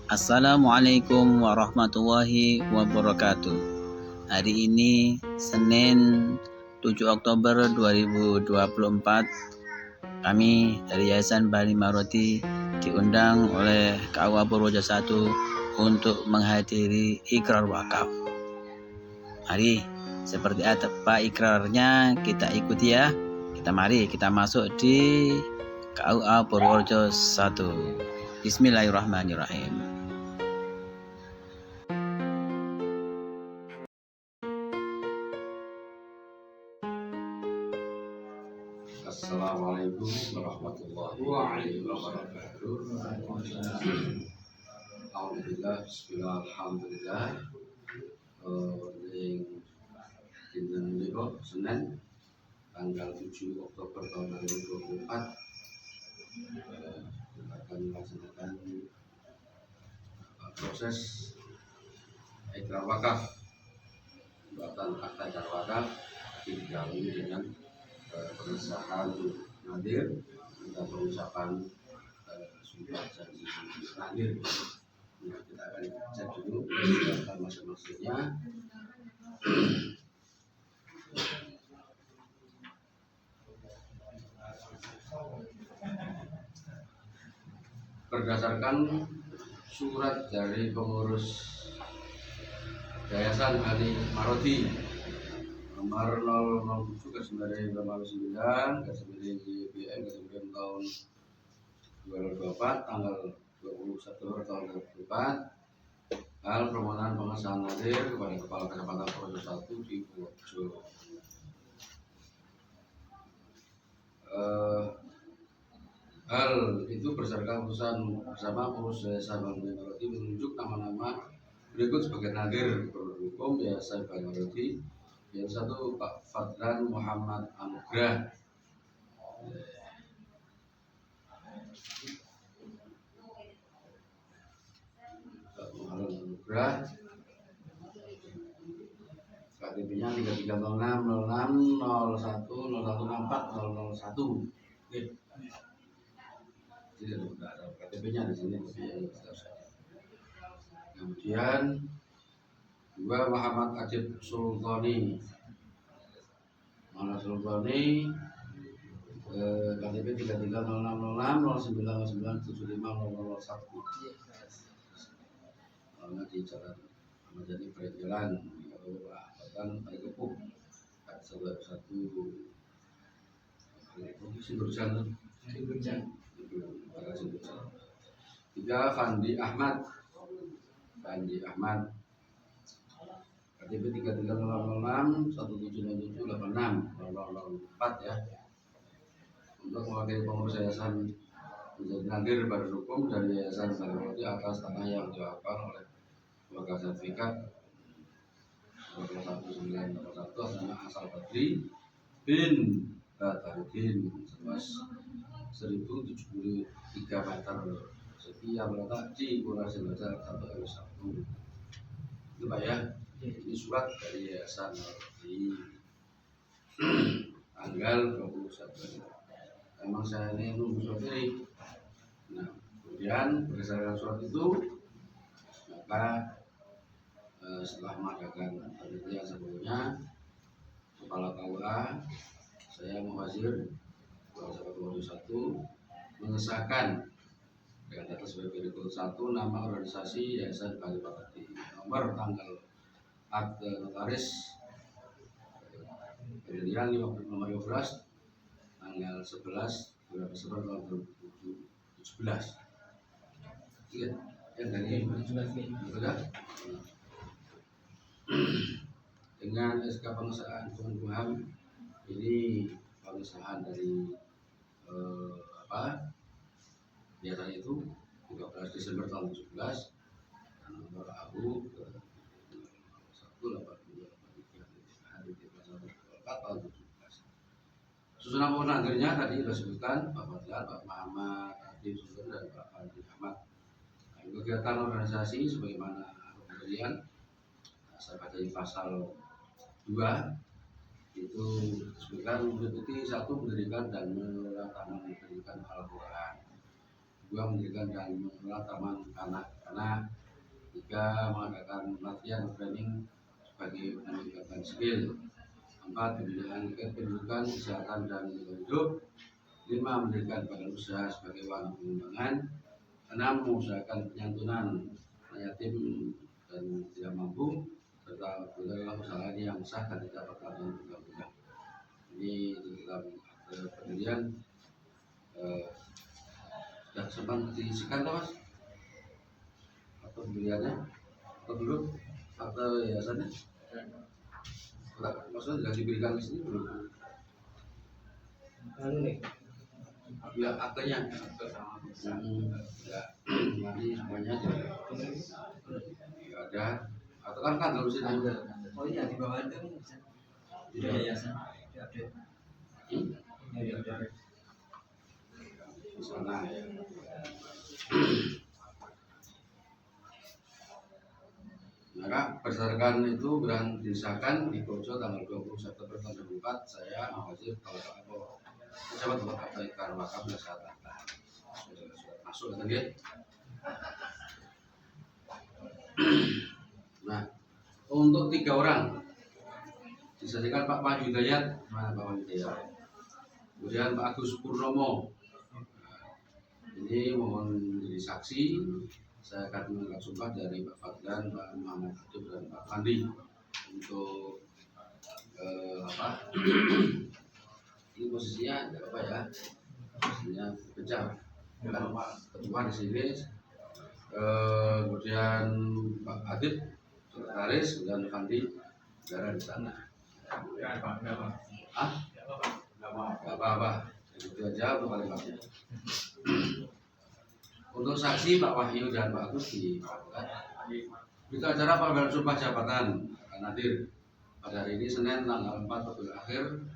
Assalamualaikum warahmatullahi wabarakatuh. Hari ini Senin 7 Oktober 2024, kami dari Yayasan Bani Maroti diundang oleh KUA Purworejo 1 untuk menghadiri ikrar wakaf. Mari, seperti apa ikrarnya kita ikuti ya. Mari kita masuk di KUA Purworejo 1. Bismillahirrahmanirrahim. Assalamualaikum warahmatullahi wabarakatuh. Alhamdulillah, bismillah, alhamdulillah. Dinten menika Senin tanggal 7 Oktober tahun 2024, kita akan melaksanakan proses ikrar wakaf, pembuatan akta ikrar wakaf didahului dengan pengesahan nadir dan pengucapan sumpah janji nadir. Nah, kita akan cek dulu persyaratan masing-masingnya. Berdasarkan surat dari pengurus Yayasan Bani Maroti nomor 007/2009/BM tahun 2024 tanggal 21 Maret tahun 2024, hal permohonan pengesahan nadir kepada Kepala Kecamatan Purworejo 1 di Purworejo. Hal itu berdasarkan keputusan bersama pengurus Yayasan Bani Maroti menunjuk nama-nama berikut sebagai nadir hukum Yayasan Bani Maroti. Yang satu, Pak Fadlan Muhammad Anugrah. KTP-nya 3306060101640001. Tidak ada KTP-nya di sini. Kemudian dua, Muhammad Ajib Sultani. KTP 3306060909750001. Di Jalan Ahmad Yani Jalan Bahkan Kepuk 1 Sinurjan. Tiga, Fandi Ahmad. KTP 33061767860004 ya. Untuk mewakili pengurus yayasan menjadi nadir pada hukum dari Yayasan Bani Maroti atas tanah yang dilakukan oleh keluarga sertifikat 1981 atas nama Asal Badri bin Batarudin seluas 1073 meter persegi yang terletak di Kelurahan Sinurjan 1 RW 1. Itu Pak ya. Ini surat dari Yayasan di tanggal 21. Memang saya ini nunggu surat ini. Nah, kemudian berdasarkan surat itu, maka setelah mengadakan penelitian sebelumnya, Kepala KUA saya Muhazir Purworejo 1 mengesahkan dengan data sebagai berikut: 1, nama organisasi Yayasan Bani Maroti, nomor tanggal akte notaris pendirian nomor 15 tanggal 11 bulan Desember tahun 2017. Iya, yang dari dengan SK pengesahan Kemenkumham. Ini pengesahan dari biasanya itu 13 Desember tahun 2017, nomor AU 18283 hari 13 tahun 2017. Susunan pemenangnya tadi sudah sebutkan, Pak Fadlan, Pak Muhammad Adib Sultan, dan Pak Fadli Ahmad. Kegiatan organisasi sebagaimana kemudian saya baca di pasal 2 itu disebutkan meliputi 1, mendirikan dan mendirikan Al-Quran. Dua, mendirikan dan mengelola taman kanak-kanak. Tiga, mengadakan latihan training sebagai meningkatkan skill. Empat, pembinaan pendidikan, kesehatan dan lingkungan hidup. Lima, mendirikan badan usaha sebagai wadah pengembangan. Enam, mengusahakan penyantunan anak yatim dan tidak mampu, serta berbagai usaha yang sah dan tidak berkaitan dengan ini di dalam pendirian sudah sempat diisikan Mas atau pendiriannya atau belum atau yayasannya? Maksudnya sudah diberikan di sini belum? Ya aktenya ya nanti semuanya ada atau kan dalam sini ada. Oh iya di bawah itu di yayasan Di sana ya. Maka berdasarkan itu berang disahkan di Poso tanggal 20 September tahun 2004 saya wajib kalau pejabat tempat kebaikan wakaf dan saat sudah masuk kan ya. Nah untuk 3 orang disajikan Pak Wahyu Hidayat, mana Pak Wahyu Hidayat, kemudian Pak Agus Purnomo. Ini mohon menjadi saksi. Saya akan mengambil sumpah dari Pak Fadlan, Pak Muhammad Adib dan Pak Fandi untuk ini posisinya tidak apa ya, posisinya pecah. Ketua di sini, kemudian Pak Adib sekretaris dan Fandi negara di sana. Gak apa-apa, itu aja untuk paling penting. Untuk saksi Pak Wahyu dan Pak Agus di itu acara pembelaan sumpah jabatan akan hadir pada hari ini Senin tanggal 4 Oktober akhir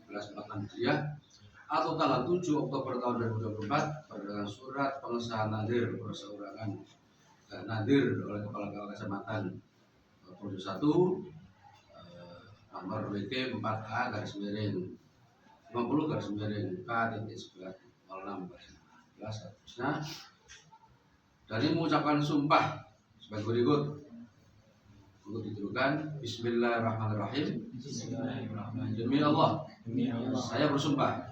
1446 Hijriah atau tanggal 7 Oktober tahun 2024 berdasarkan surat pengesahan nadir perseorangan dan nadir oleh Kepala Kecamatan 21 nomor WT 4A garis miring 50 garis miring K.1106 seterusnya. Dari mengucapkan sumpah sebagai berikut untuk dituliskan Bismillahirrahmanirrahim. Demi Allah, saya bersumpah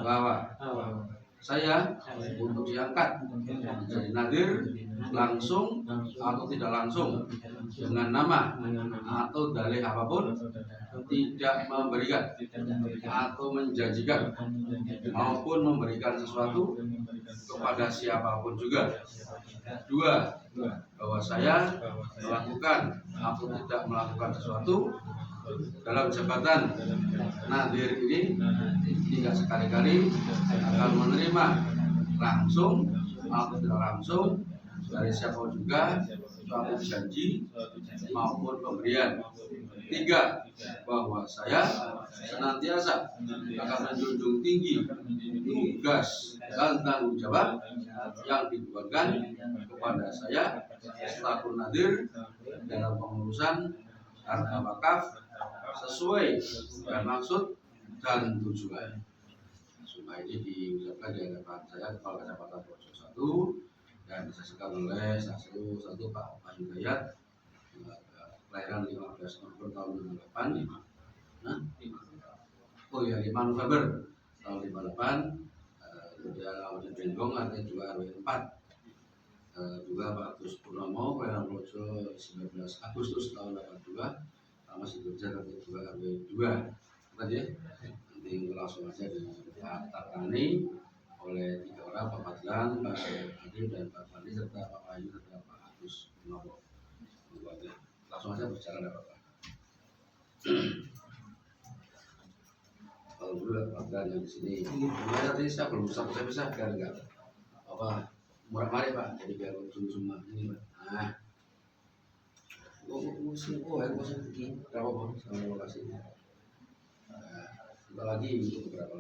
bahwa saya untuk diangkat menjadi nadir langsung atau tidak langsung dengan nama atau dalih apapun, tidak memberikan atau menjanjikan maupun memberikan sesuatu kepada siapapun juga. Dua, bahwa saya melakukan atau tidak melakukan sesuatu dalam jabatan nadir ini tidak sekali-kali akan menerima langsung atau tidak langsung dari siapa juga suatu janji maupun pemberian. Tiga, bahwa saya senantiasa akan menjunjung tinggi tugas dan tanggung jawab yang dibebankan kepada saya selaku nadir dalam pengurusan harta wakaf sesuai dengan maksud dan tujuan. Sumpah ini diucapkan di hadapan saya Kepala Kecamatan Poso 1 dan disaksikan oleh saksi 1 Pak Wahyu Hidayat, kelahiran 15 November tahun 2008. Oh ya 5 November tahun 58. Kemudian Awal Bendong artinya 2 RW 4. Juga Pak Agus Purnomo kelahiran Poso 19 Agustus tahun 82. Masih kerja RW 2 RW 2 tadi ya. Nanti langsung aja ditangani oleh 3 orang, Pak Fadlan, Pak Adil dan Pak Fandi serta Pak Wahyu serta Pak Agus Purnomo. Langsung aja berjalan ya Pak. Kalau dulu Pak Fadlan yang di sini. Gimana tadi saya belum bisa biar enggak apa murah-mari Pak. Jadi biar semua ini Pak. Nah. Berapa Bang? Sama lokasi. Kita lagi untuk beberapa.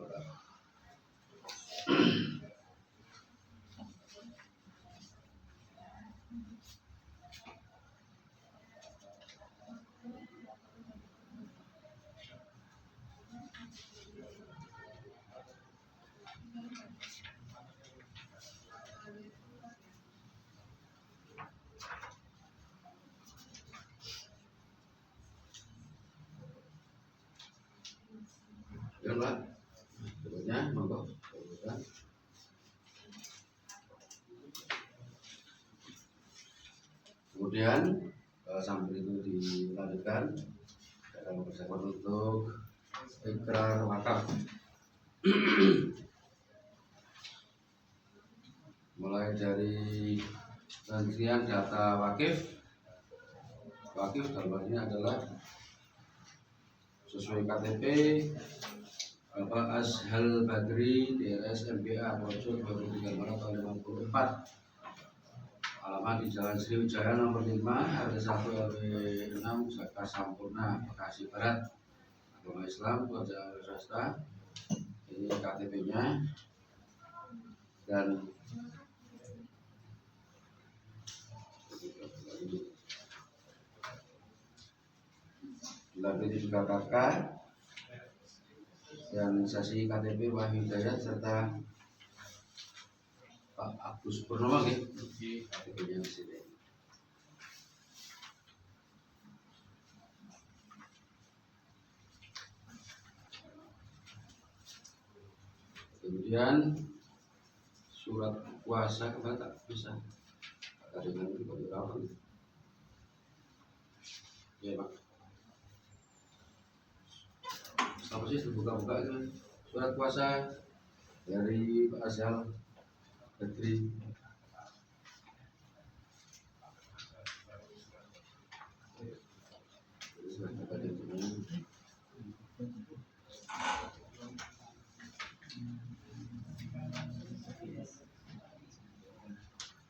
Kemudian sambil itu dilanjutkan dalam persiapan untuk ikrar wakaf. Mulai dari penghentian data wakif dalam hal ini adalah sesuai KTP Bapak Ashal Badri DRS MBA Rojo 23 Maret tahun 54, alamat di Jalan Sriwijaya nomor 5 RT 1 RW 6 Jakarta Sampurna Bekasi Barat, agama Islam, pekerjaan swasta. Ini KTP-nya dan dilampiri juga kakak dan sesi KTP Wahyu Hidayat serta Pak Agus Purnomo di KTP-nya di sini. Kemudian surat kuasa kembali tak bisa dengan berapa? Ya Pak. Apa sih buka-buka itu surat kuasa dari Pak Ashal Badri.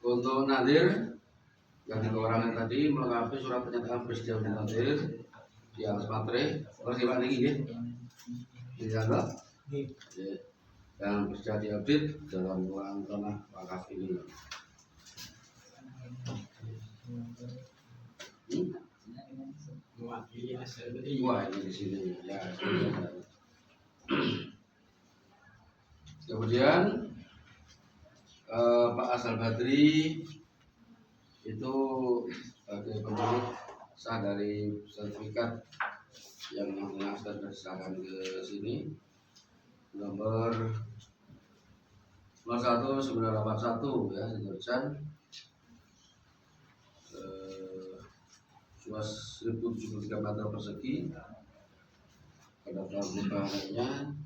Untuk nadir yang 3 orang yang tadi melengkapi surat pernyataan bersedia untuk nadir di atas materai. Terus Pak Niki ya. Dianggap yang bersedia diupdate dalam uang tanah wakaf ini. Wah ini di sini ya. Kemudian Pak Ashal Badri itu sebagai pemilik sah dari sertifikat yang namanya sudah diserahkan ke sini nomor 01981 ya, tulisan luas 1073 meter persegi. Pada bahannya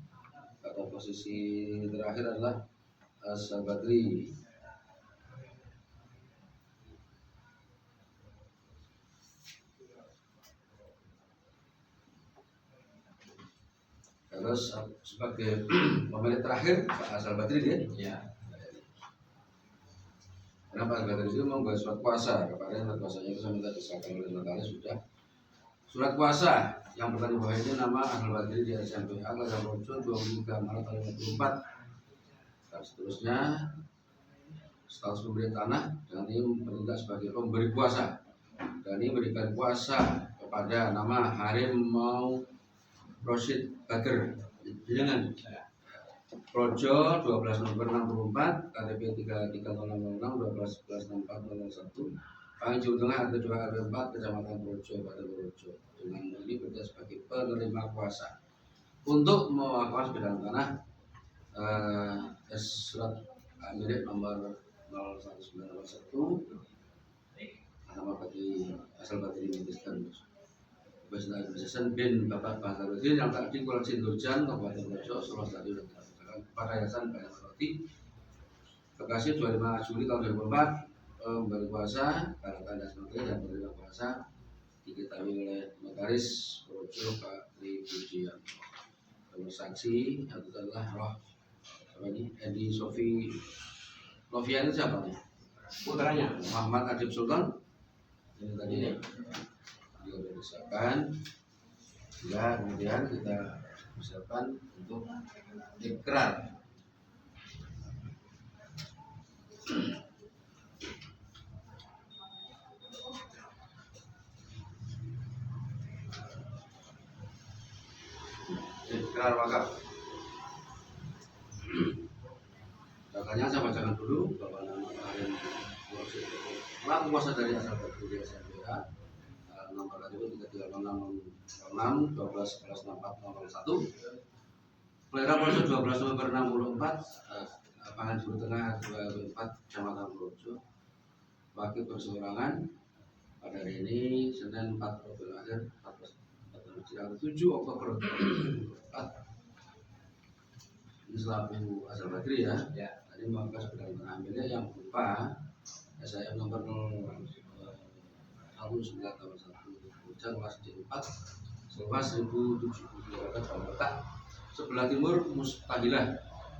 pada posisi terakhir adalah Ashal Badri. Terus sebagai pemilik terakhir Pak Ashal Badri dia. Ya. Karena Pak Ashal Badri itu membuat surat kuasa. Kemarin surat kuasanya itu saya minta disahkan oleh notaris sudah. Surat kuasa yang bertanda bahwa ini nama Ashal Badri di SMPA Kelurahan Rojo 23 Maret tahun 2024. Dan seterusnya status pemberi tanah dan ini bertindak sebagai pemberi kuasa. Dan ini memberikan kuasa kepada nama Harimau Rosid Bager dengan Projo 12 November 64 KTP 3306 12 Panggung Jawa Tengah RT 2 RW 4 Kecamatan Projo Kabupaten Projo. Dengan ini berarti sebagai penerima kuasa untuk mewakafkan sebidang tanah surat milik nomor 01901 nama bagi Ashal Badri menuliskan Basnasan bin Bapak Baharudin yang tadi Kulon Sindurjan Kabupaten Projo Sulawesi Selatan pada Yayasan Banyak Roti Bekasi 25 Juli tahun 2004 memberi kuasa karena tanda menteri dan penerima kuasa diketahui oleh notaris Projo Pak Tri Pujian. Nomor saksi itu adalah apa ini Edi Sofi Novian itu siapa nih? Putranya Muhammad Adib Sultan. Ini tadi ya. Juga disahkan ya, kemudian kita persiapkan untuk ikrar. Ikrar wakaf. Datanya saya bacakan dulu bahwa nama kalian pelaku kuasa dari Ashal Badri SMPA nomor KTP 3306 12 11 64 01 Pelera Projo 12 November 64 Pangan Jawa Tengah 24 Kecamatan Projo. Wakil perseorangan pada hari ini Senin 4 Oktober akhir 7 Oktober 2024. Ini selaku Azhar Badri ya. Tadi maka sudah mengambilnya yang berupa SIM nomor 19 tahun 1 Hujan kelas D4 seluas 1072 meter dan letak sebelah timur Mustahilah,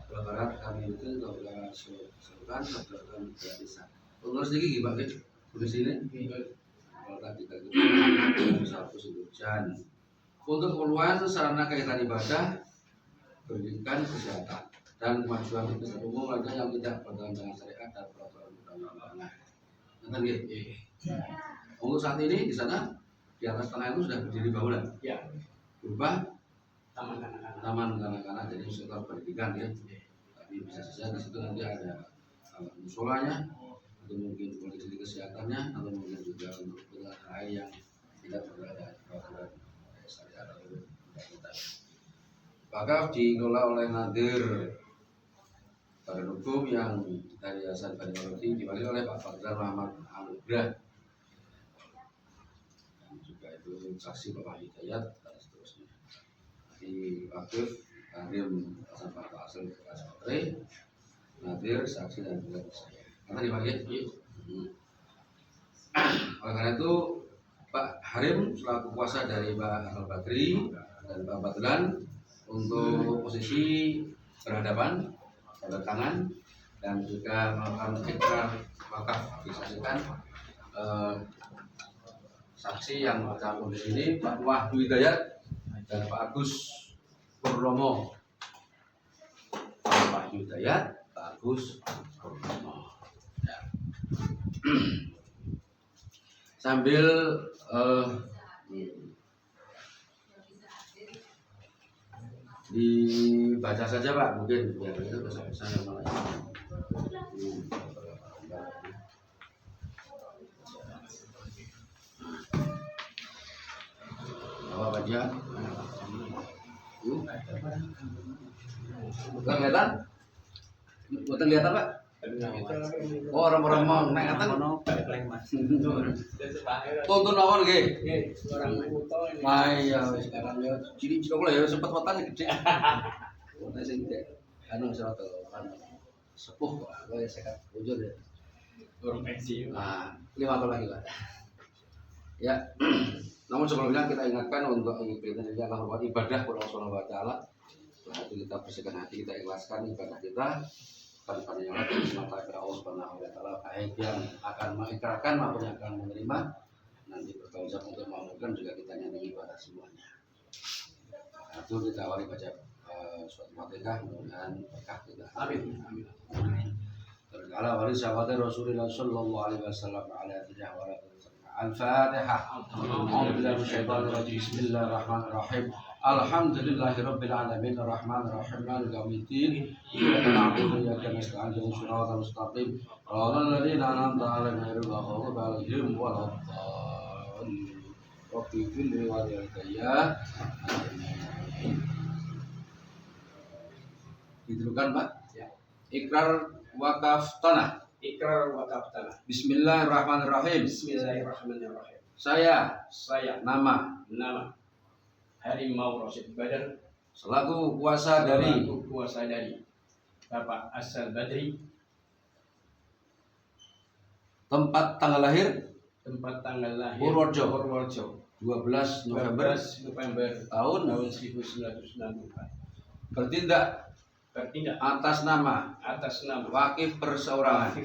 sebelah barat kami itu sebelah selatan, sebelah gratisan. Pengurus ini gimana sih? Di sini kalau tadi kita satu Hujan untuk keperluan sarana kegiatan ibadah, pendidikan, kesehatan, dan kemajuan bisnis umum lainnya yang tidak bertentangan dengan syariat dan peraturan undang-undang. Untuk saat ini di sana di atas tanah itu sudah berdiri bangunan, berupa taman kanak-kanak, jadi sektor pendidikan ya. Tapi bisa saja di situ nanti ada musolanya, atau mungkin kondisi kesehatannya, atau mungkin juga untuk kegiatan yang tidak berada peraturan syariat atau undang-undang. Maka dikelola oleh Nadir Badan Hukum yang dari Yayasan Bani diwakili oleh Pak Fadlan Muhammad Anugrah, dan juga itu saksi Bapak Hidayat dan seterusnya. Di wakif Karim Hasan Pak Asal Asmatri, Nadir saksi dan juga saya. Karena dipanggil. Oleh karena itu Pak Harim selaku kuasa dari Pak Al Badri dan Pak Fadlan untuk posisi berhadapan, tanda tangan, dan juga melakukan ikrar wakaf. Disaksikan saksi yang bercampur di sini Pak Wahyu Hidayat dan Pak Agus Purnomo. Pak Wahyu Hidayat, Pak Agus Purnomo. Ya. Sambil dibaca saja Pak, mungkin biar itu pesan-pesan yang mana apa baca bukan kelihatan? Bukan kelihatan Pak? Oh, orang-orang mau naik atas tonton lawan nggih. Wah iya sekarang ya ciri-ciri kula ya sempat wetane gede. Wetane sing gede. Anu serata sepuh kok ya sekat bujur ya. Orang pensiun. Nah, 5 tahun lagi Pak. Ya. Namun sebelumnya kita ingatkan untuk kita Allah ibadah kepada Allah Subhanahu wa taala. Berarti kita bersihkan hati, kita ikhlaskan ibadah kita tanpa nyala semata kepada Allah Subhanahu wa taala, baik yang akan mengikrarkan maupun yang akan menerima nanti bertanggung jawab untuk melakukan juga kita nyanyi ibadah semuanya. Nah, itu kita awali baca surat Fatihah, mudah-mudahan berkah kita. Amin. Amin. Terkala wali sahabat Rasulullah sallallahu alaihi wasallam ala tijah wa Al-Fatihah. A'udzubillahi minasyaitonir rajim. Bismillahirrahmanirrahim. Alhamdulillahirabbil alamin arrahmanir rahim maliki yaumiddin. Iyyaka na'budu wa iyyaka nasta'in ihdinas siratal mustaqim. Shiratal ladzina an'amta 'alaihim ghairil maghdubi 'alaihim waladdallin. Rabbi fil walidayya. Dituliskan Pak? Ya. Ikrar wakaf tanah. Ikrar wakaf tanah. Bismillahirrahmanirrahim. Bismillahirrahmanirrahim. Saya Nama nama Harimau Rosyid Badar selaku kuasa dari Bapak Asal Badri, tempat tanggal lahir Purworejo 12 November 12 November tahun 1964. bertindak atas nama wakif perseorangan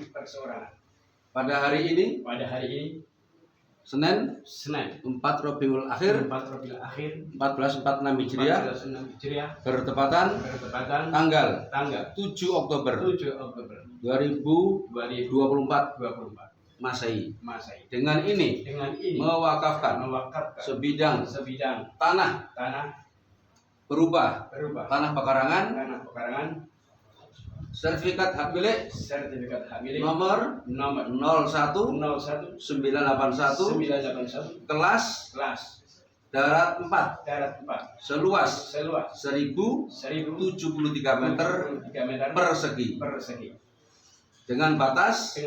pada hari ini Senin 4 Rabiul Akhir 1446 Hijriah bertepatan tanggal 7 Oktober 2024 Masehi. Dengan ini mewakafkan sebidang tanah berupa tanah pekarangan sertifikat hak milik nomor 01 981 kelas darat 4 seluas 1073 meter persegi dengan batas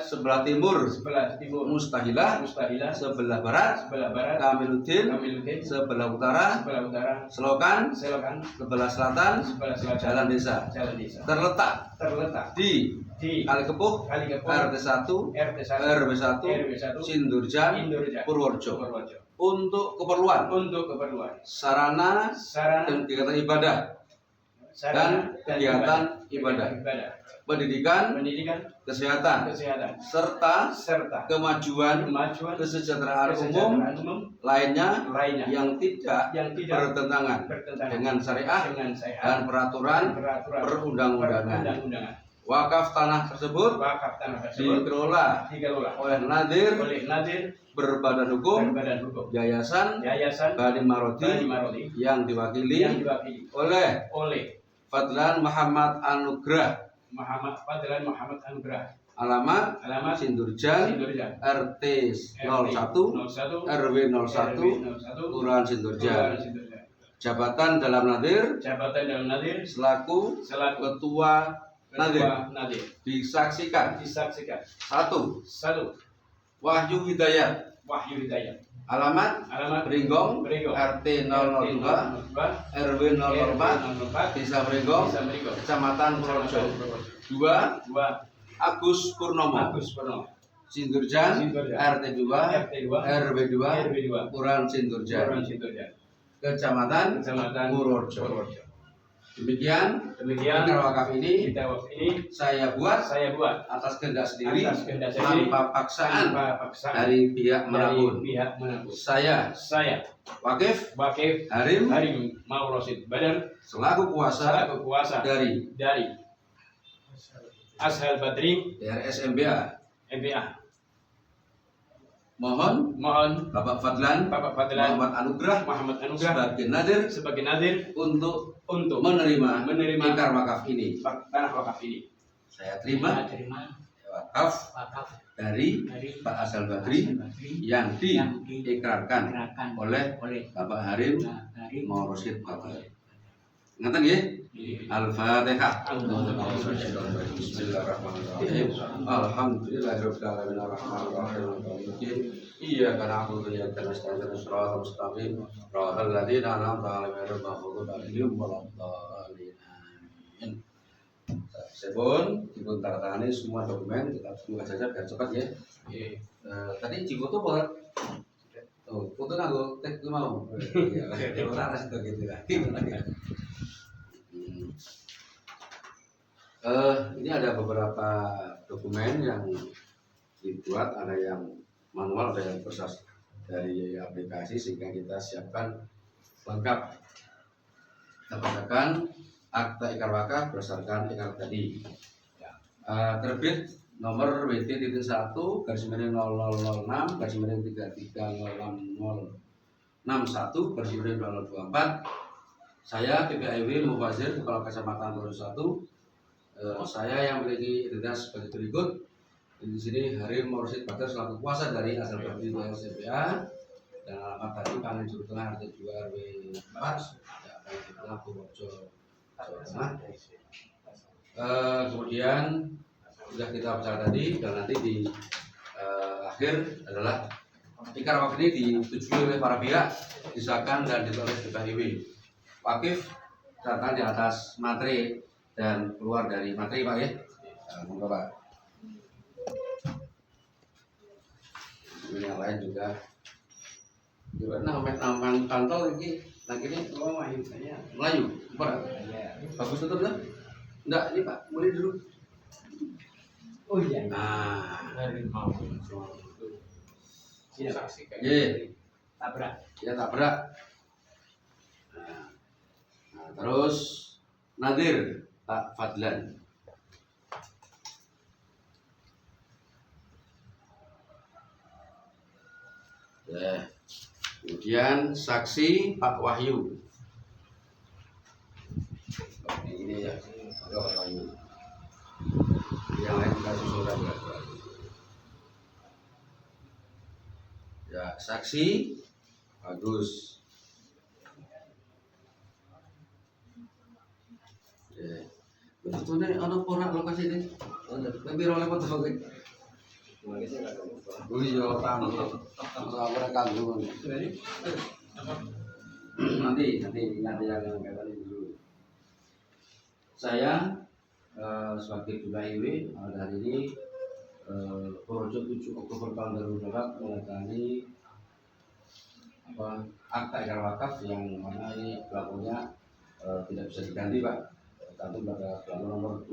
sebelah timur Mustahilah, sebelah barat Kamiluddin, sebelah utara Selokan, sebelah selatan Jalan Desa. Terletak di Kalikepuh, RT 1 RW 1 Sindurjan, Purworejo. Untuk keperluan sarana dan kegiatan ibadah dan kegiatan ibadah, pendidikan, kesehatan, serta kemajuan kesejahteraan umum lainnya yang tidak bertentangan dengan syariah dan peraturan perundang-undangan. Wakaf tanah tersebut dikelola oleh Nadir berbadan hukum Yayasan Bani Marodi yang diwakili oleh Fadlan Muhammad Anugrah. Alamat Sindurjan, RT 01 RW 01 Kelurahan Sindurjan. Jabatan dalam Nadir selaku Ketua Nadir. Disaksikan 1. Wahyu Hidayat. Alamat Beringgong, RT 002 RW 004 Desa Beringgong, Kecamatan Purworejo. 2. Agus Purnomo, Sindurjan, RT 2 RW 2 Kelurahan Sindurjan, Kecamatan Purworejo. Demikian ikrar wakaf ini saya buat atas kehendak sendiri tanpa paksaan dari pihak manapun. Saya Wakif Harim Maul Rosid Badar selaku kuasa dari Ashal Badri DRS MBA. Mohon Bapak Fadlan Muhammad Anugrah sebagai Nadir untuk menerima ikrar wakaf ini. tanah wakaf ini. Saya terima wakaf dari Pak Ashal Badri yang diikrarkan oleh Bapak Harim Maul Rosid Badar. Ngeten nggih? Al-Fatihah. Bismillahirrahmanirrahim. Alhamdulillahirabbil alamin arrahmanir rahim maliki iyyaka na'budu wa iyyaka nasta'in ihdinas siratal mustaqim siratal ladzina an'amta 'alaihim ghairil maghdubi 'alaihim waladdallin. Amin. Sebelum dipun tanda semua dokumen kita buka saja biar cepat ya. Tadi difoto boleh. Oh, foto nganggo tek ku mau. Iya, ora harus gitu lagi. Ini ada beberapa dokumen yang dibuat, ada yang manual, ada yang proses dari aplikasi sehingga kita siapkan lengkap. Kita bacakan akta ikrar wakaf berdasarkan ikrar tadi. Terbit nomor WT.1 /0006 /030061/2024. Saya PPIW Mufazir, Kepala Kecamatan Purworejo 1. Saya yang memiliki identitas sebagai berikut. Di sini Harim Maul Rosid Badar selaku kuasa dari Ashal Badri SPA, dan alamat tadi Pangan Juru Tengah RT 2 RW 4 Pangan Purworejo Jawa Tengah. Kemudian sudah kita bicara tadi, dan nanti di akhir adalah ikrar wakaf ini disetujui oleh para pihak, disahkan dan ditulis PPIW. Wakif datang di atas materi dan keluar dari materi, Pak ya. Monggo Pak. Ini yang lain juga. Gimana nampan kantor ini? Lagi ini Melayu. Bagus tetap lah. Enggak, ini Pak, mulai dulu. Oh iya. Nah, Saksikan. Tabrak. Ya tabrak. Nah, terus Nadir Pak Fadlan. Ya. Kemudian saksi Pak Wahyu. Ini ya, Pak Wahyu. Yang lain kita susulkan ya. Saksi Bagus. Ya. Betulnya ada orang lokasi ini. Tapi oleh foto foto. Oh iya, tahu. Aku ora kanggo. Nanti yang kalian dulu. Saya sebagai Duta IW hari ini Projo 7 Oktober tahun 2024 menandatangani akta iqrar wakaf yang mana ini pelakunya tidak bisa diganti Pak. Satu pada pelapor nomor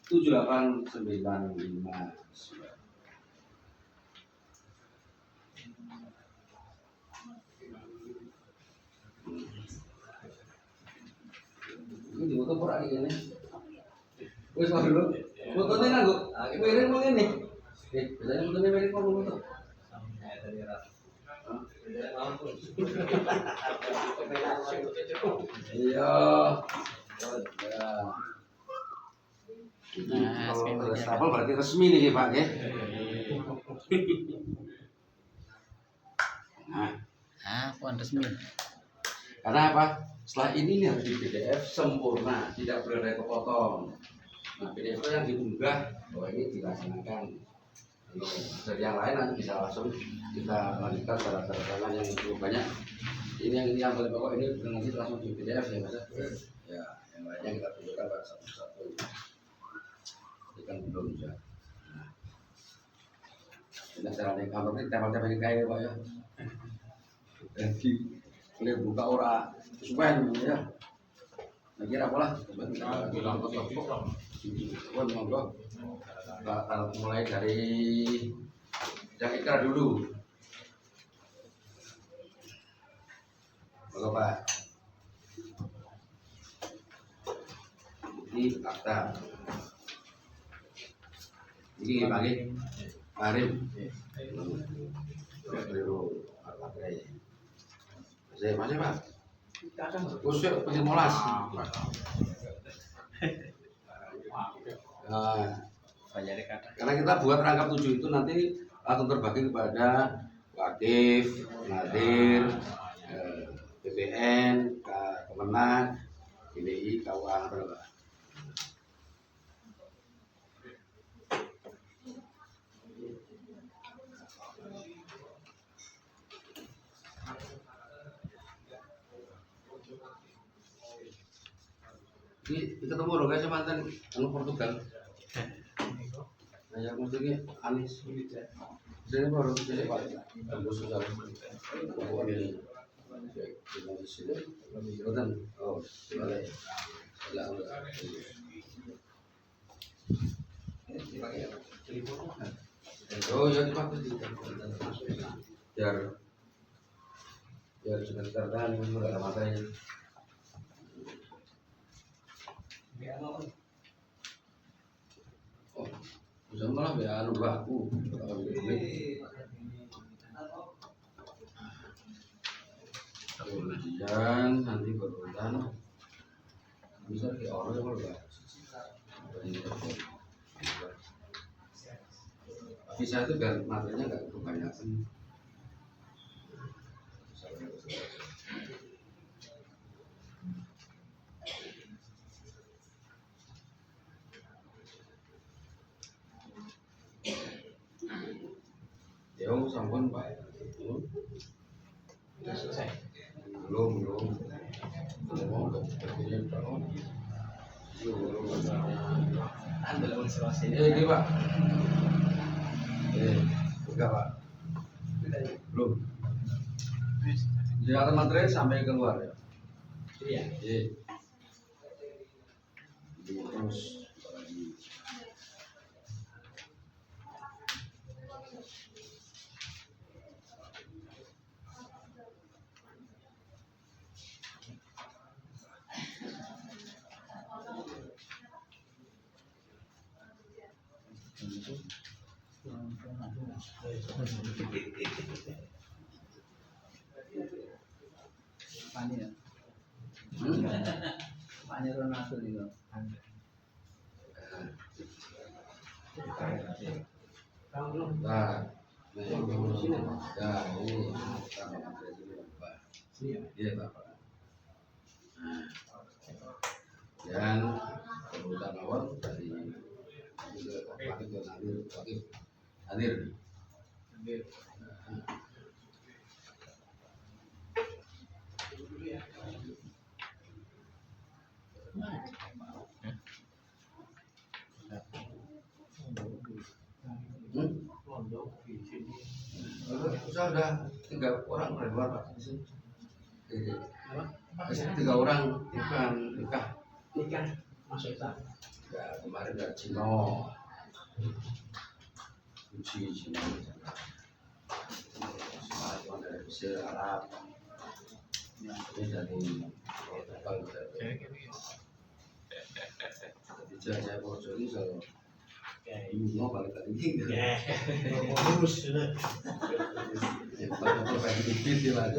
2021037895. Ini foto pura ini. Wes mau dulu. Fotonya nganggo. Mirip mau ini. Biasanya fotonya mirip mau foto. Iya. Kalau resapel berarti resmi nih Pak ya. Pohon resmi. Karena apa? Setelah ini harus di PDF sempurna, tidak boleh ada kepotong. Nah, PDF itu yang diunggah bahwa ini dilaksanakan. Dari yang lain nanti bisa langsung kita lanjutkan syarat-syarat yang cukup banyak. Ini yang paling pokok ini nanti langsung di PDF ya Mas. Ya, yang lainnya kita tunjukkan pada satu-satu. Ini kan belum ya. Nah, ini cara yang kantor ini tempel-tempel kayak Pak ya. Jadi boleh buka orang supaya ya. Nah kira apa lah? Bilang tetap monggo. Kalau mulai dari yang ikrar dulu. Monggo Pak. Ini akta. Ini pagi. Karim. Keliru. Saya masih Pak. Kusuk pengen molas. Karena kita buat rangkap 7 itu nanti akan terbagi kepada Wakif, Nadir, BPN, Kemenang, IBI, KUA, berapa? Ini ketemu loh guys mantan Portugal. Nah yang maksudnya Anis. Jadi baru jadi Pak. Bagus sekali. Ini di sini. Oh, boleh. Oh ya dipakai biar sebentar kan mulai matanya. Oh, bisa malah ya anu aku. Kemudian nanti berurutan bisa ke orang yang berubah. Bisa itu biar materinya nggak kebanyakan. Yo, sampun Pak. Sudah selesai. Belum. Anda selesai. Ini Pak. Buka Pak. Belum. Dia akan materai sampai keluar ya. Iya. Terus Pani ya. Pani Ronaldo itu. Nah, ini iya Bapak. Dan kemudian awal Oke, hadir. Saya ada 3 orang dari luar Pak di sini. Tiga orang bukan nikah. Maksudnya Ya kemarin dari Cino, Uji Cino, semua dari Mesir Arab, ini dari Portugal. Jadi saya Portugal ini saya ini mau balik lagi. bonus. Perbaiki dikit lah.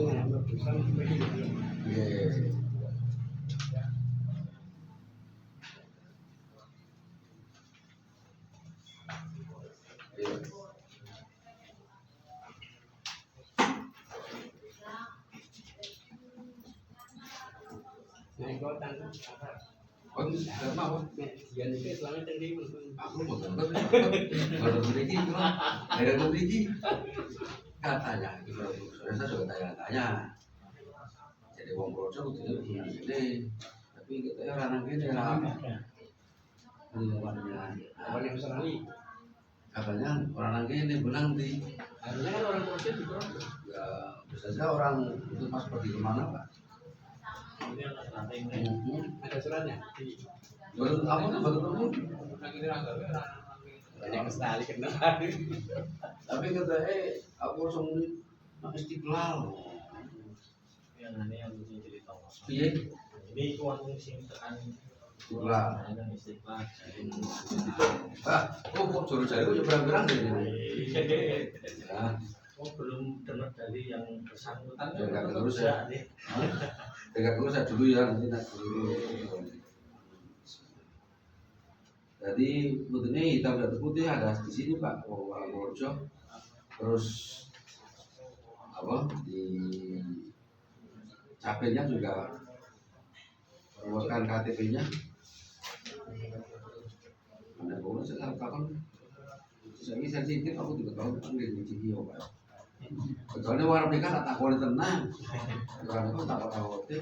Nah, kau tanya Oh, nggak mau. Yan itu selama tadi Aku mau nonton. Baru beri ada beri. Katanya, saya sudah tanya-tanya. Jadi wong projo itu begini, tapi kita orang gini lah. orang yang sekali. Katanya orang gini benang di. Harusnya kan orang proses itu. Ya, bisa saja orang itu pas pergi kemana Pak? Ini ada suratnya. Baru kamu tuh baru kamu. Banyak sekali kenal. Tapi kata aku langsung nang Istiqlal. Yang aneh yang jadi tahu. Piye? Ini uang sing tekan Istiqlal. ada istiqlal. Pak, kok juru jari kok berang-berang deh ini. Ya, Oh belum dengar dari yang bersangkutan. Ya, nggak terus ya. Tegak dulu saya dulu ya nanti dulu. Jadi putihnya hitam dan putih ada di sini Pak, orang Purworejo. Terus apa di cabenya juga perlukan KTP-nya. Ada boleh sekarang kapan? Saya sensitif aku juga tahu panggil di video Pak. Kecuali warna mereka tak boleh tenang. Orang itu tak boleh.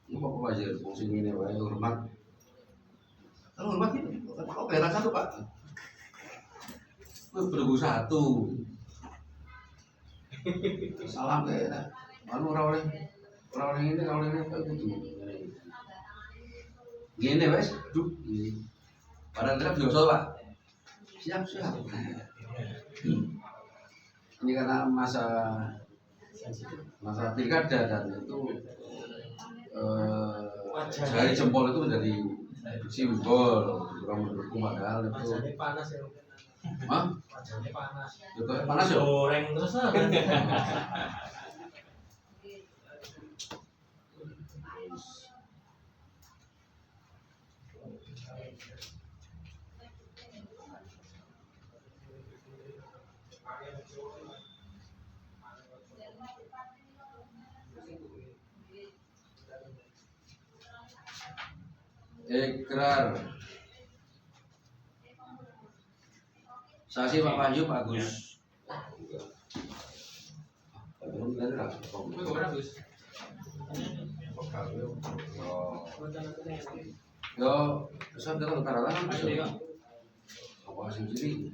Ini apa wajar fungsi ini wae hormat. Kalau hormat ini kok perak satu Pak. Berbu satu. Salam ke anu ora oleh ini kudu. Gini wes, duk. Padahal kita biasa Pak. Siap. Ini karena masa pilkada dan itu jari jempol itu menjadi simbol orang mendukung padahal itu. Wajahnya panas ya. Hah? Wajahnya panas. Itu panas ya? Goreng terus lah. Ikrar. Sasi Pak Panju Pak Agus. Belum dari lah. Yo, pesan dengan karangan bisa. Apa hasil sini?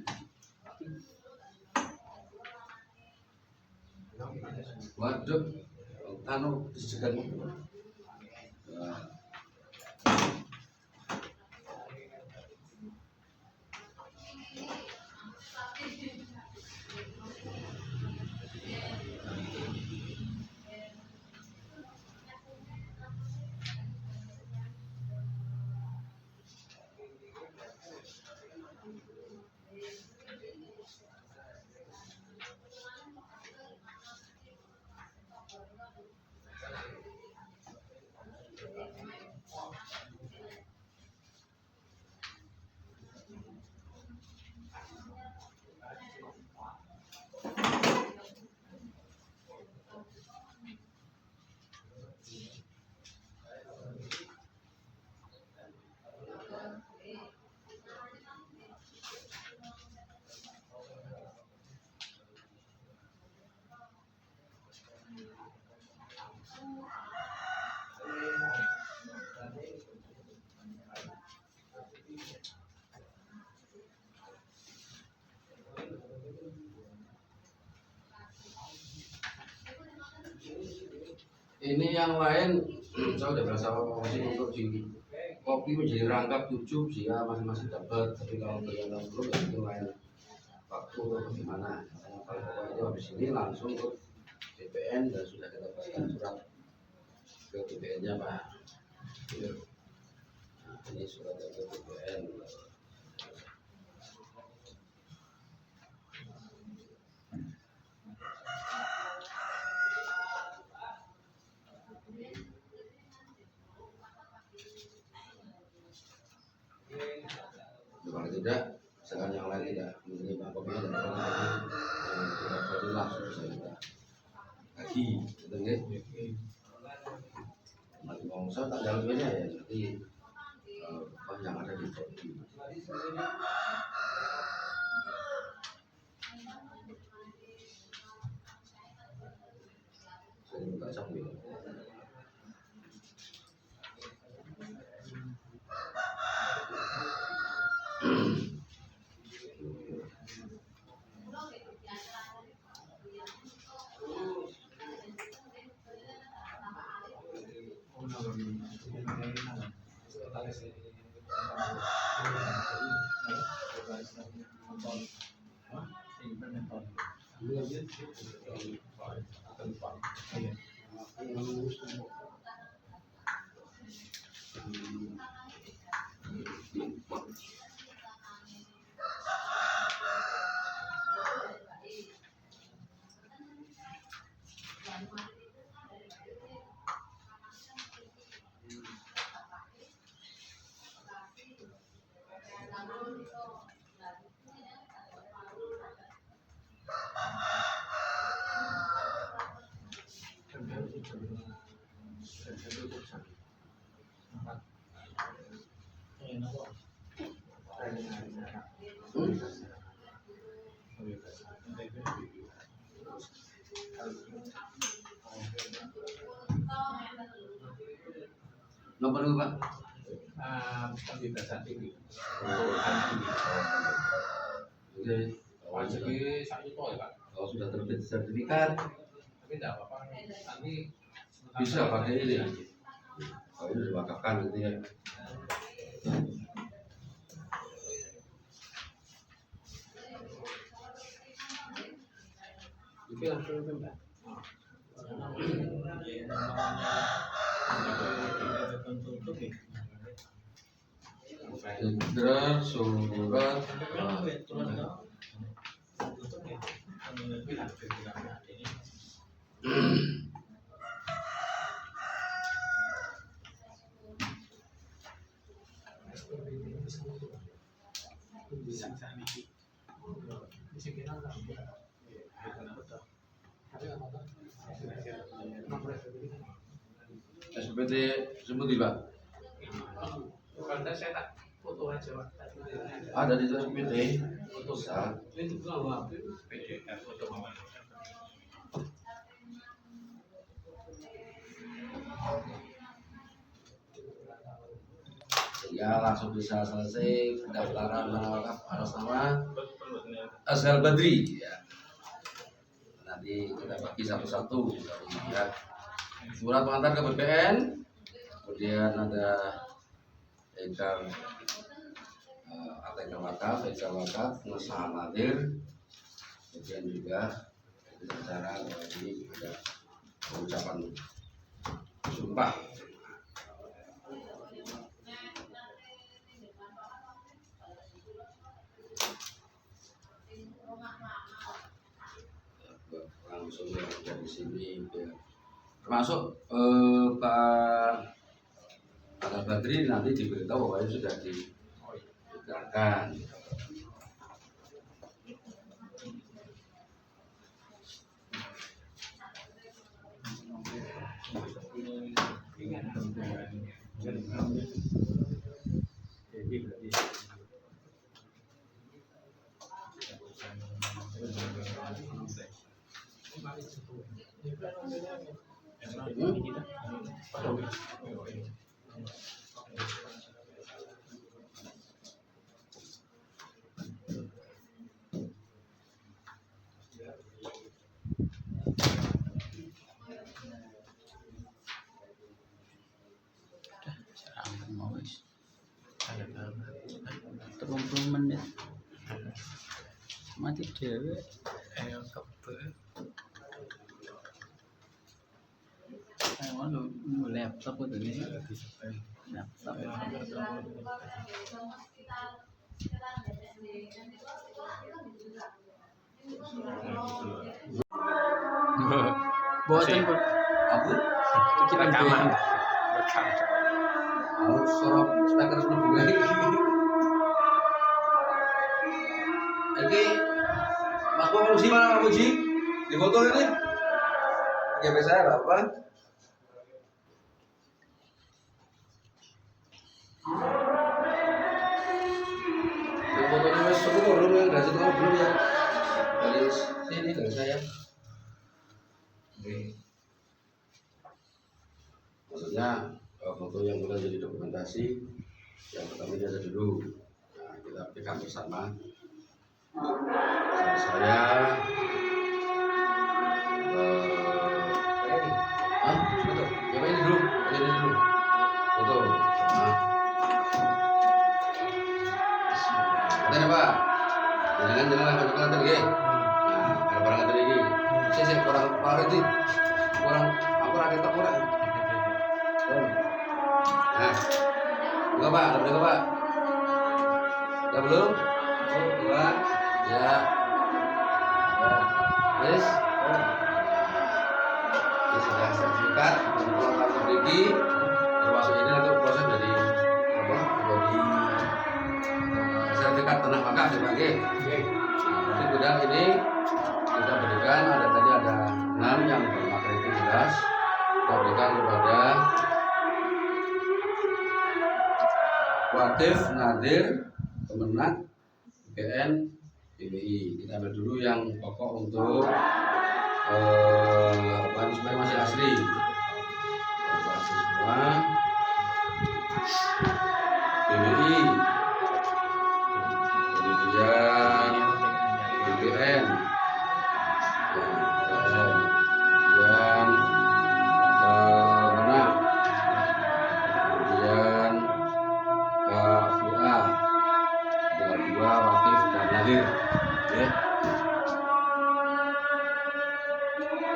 Waduh, anu disegan. Ini yang lain saya udah berasa masih untuk di kopi menjadi rangkap 7 jika masing-masing dapat, tapi kalau yang belum ya itu lain waktu atau bagaimana. Makanya kalau pokoknya habis ini langsung ke BPN dan sudah kita paskan surat ke BPN-nya Pak. Nah, ini suratnya ke BPN. Kalau tidak, misalkan yang lain tidak menerima kopinya dan yang tidak berarti langsung bisa kita lagi, gitu nggih. Nanti mau saya tak jalan ya nanti apa yang ada di kopi. Saya minta sambil. Nomor dua Pak. Oke. Kalau sudah terbit sertifikat, Tapi tidak apa-apa. Nanti bisa pakai ini. Kalau ini diwakafkan gitu ya. itu langsung Mbak. Indra surat SPT sebut Pak. Kalau saya tak foto aja Pak. Ada di SPT. Bisa. Itu kalau PDF foto mama. Ya langsung bisa selesai pendaftaran atas nama Azhar Badri ya. Nanti kita bagi satu-satu ya. Surat pengantar ke BPN, kemudian ada edar ATK wakaf, edar wakaf, pengesahan hadir, kemudian juga cara ini ada pengucapan sumpah. Langsung dari sini ya. Termasuk Pak Badri nanti diberitahu bahwa sudah digerakkan. Mau wis. 30 menit. Mati dhewe. Ayo kebe. Ayo lu laptop itu nih. Laptop. Boten, Bu. Aku Pikiran Rekaman. gue. mau sorot speaker sudah bunga ini Mas Muji mana Mas Muji di foto ini GP saya berapa di foto ini Mas Suku belum ya dari situ belum ya dari sini dari saya maksudnya foto yang sudah jadi dokumentasi yang pertama ini ada dulu nah, kita pegang bersama saya coba ini dulu foto nah. Katanya Pak jangan lanjutkan tadi nah ada barang tadi ini saya kurang itu kurang aku rakyat tak kurang nah buka Pak udah buka Pak udah belum buka ya yes ya sudah sertifikat kartu gigi termasuk ini nanti proses dari apa dari sertifikat tanah wakaf dipakai nanti kemudian ini kita berikan ada tadi ada 6 yang bermakna jelas kita berikan kepada Watif, Nadir, Kemenak, BPN, PBI. Kita ambil dulu yang pokok untuk bahan supaya masih asli. Asli semua. PBI, kemudian BPN, kemudian Kemenak, kemudian KUA, dua Watif dan Nadir. Okay.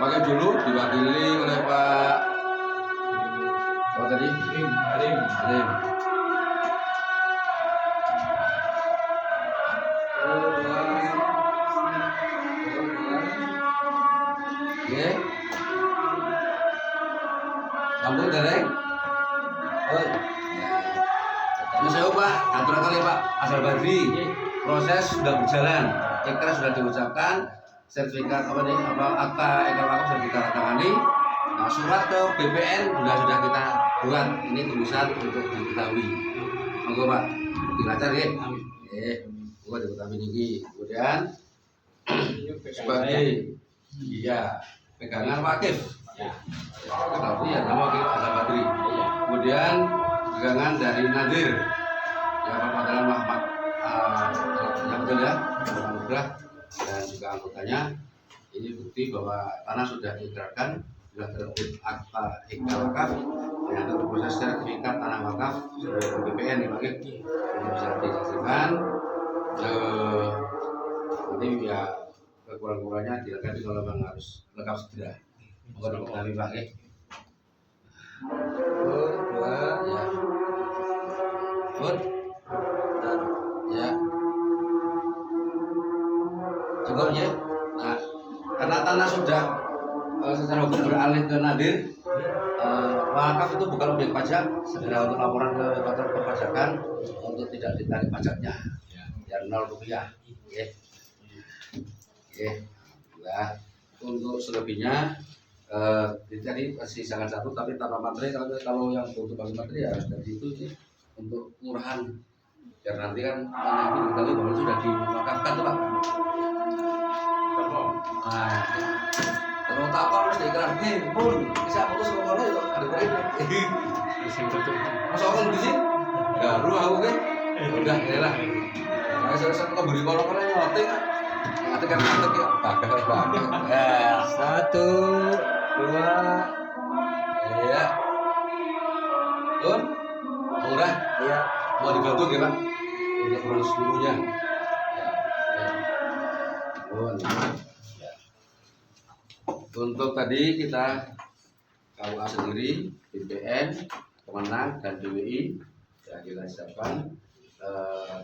Pakai dulu diwakili oleh Pak apa tadi? Halim. Oke. Sambung dereng. Oh. Saya Pak, atur kali Pak Asal Badri. Proses sudah berjalan, ikrar sudah diucapkan, sertifikat apa nih, apa akta ikrar wakaf sudah ditandatangani. Nah, surat ke BPN sudah kita buat, ini tulisan untuk diketahui. Monggo Pak, dilancar ya. Gua diketahui ini. Kemudian sebagai pegangan wakif. Ketahui ya nama wakil Asal Badri. Kemudian pegangan dari Nadir. Ya Bapak Dalam Muhammad yang betul ya, Mudah dan juga anggotanya. Ini bukti bahwa tanah sudah diikrarkan, sudah terbit akta ikrar wakaf, dan ada proses sertifikat tanah wakaf dari BPN dipakai untuk bisa disaksikan. Nanti ya kekurangan-kurangnya dilengkapi kalau memang harus lengkap segera. Mohon kami pakai. Dua ya. Good. Dan ya cukup ya. Nah, karena tanah sudah secara hukum beralih ke Nadir, wakaf itu bukan objek pajak, segera untuk laporan ke kantor perpajakan untuk tidak ditarik pajaknya, ya 0 rupiah. Nah, untuk selebihnya tadi masih sangat satu, tapi tanpa materi. Kalau yang butuh bagi materi ya harus dari itu sih untuk murahan. Biar nanti kan tanah itu diketahui bahwa sudah diwakafkan tuh Pak. Nah, Kalau tak apa harus diiklan, pun bisa putus kok kono ya ada berita. Masa orang di sini? Ya, lu aku kan, udah ya lah. Nah, saya kok beri kono nyoting, nanti kan ngantuk ya, bagah. Ya, 1, 2. iya. Kun, murah, Iya. mau dibantu ya Pak? Untuk proses dulunya. Ya. Kun. Ya. Untuk tadi kita KUA sendiri, BPN, Kemenang dan DWI ya kita siapkan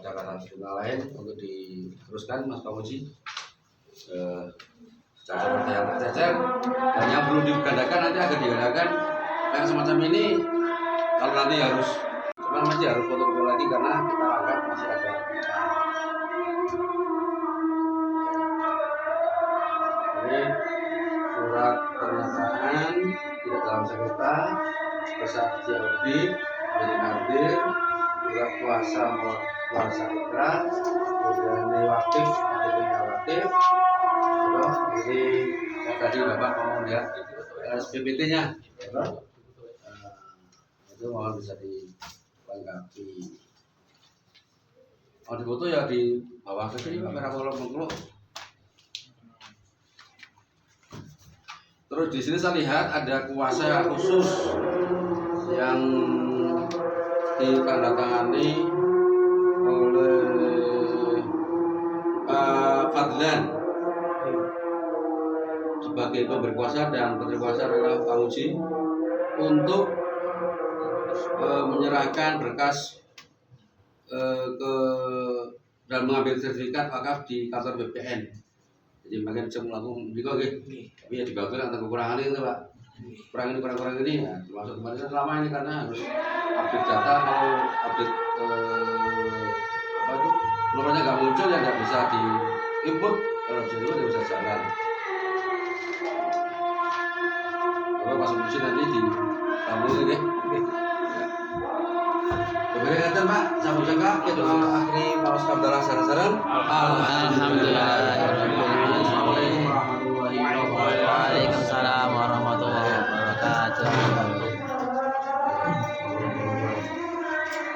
catatan jurnal lain untuk diteruskan Mas Pamuji seperti yang tak cecer dan yang perlu digandakan nanti akan digandakan yang semacam ini kalau nanti harus cuman masih harus fotokopi lagi karena kita anggap masih ada ini surat pernyataan tidak dalam sengketa bersaksi audit menjadi hadir surat kuasa ikrar kemudian ini wakif wakif terus ini yang tadi Bapak mau lihat SPPT-nya itu mohon bisa dilengkapi di foto ya di bawah ke sini Pak merah kolom. Terus di sini saya lihat ada kuasa khusus yang ditandatangani oleh Fadlan sebagai pemberi kuasa dan pemberi kuasa adalah Pak Muji untuk menyerahkan berkas ke dan mengambil sertifikat wakaf di kantor BPN. Jadi bagian bisa melakukan juga tapi ya dibantu antara kekurangan itu Pak. Kurang ini ya termasuk kemarin selama ini karena harus update data kalau update apa itu nomornya nggak muncul ya nggak bisa di input kalau bisa juga nggak bisa jalan. Kalau pas muncul nanti di tamu ini Kemudian kata Pak, sama jaga kita akhiri Pak Abdallah saran-saran. Alhamdulillah. Assalamualaikum warahmatullahi wabarakatuh. Waalaikumsalam warahmatullahi wabarakatuh.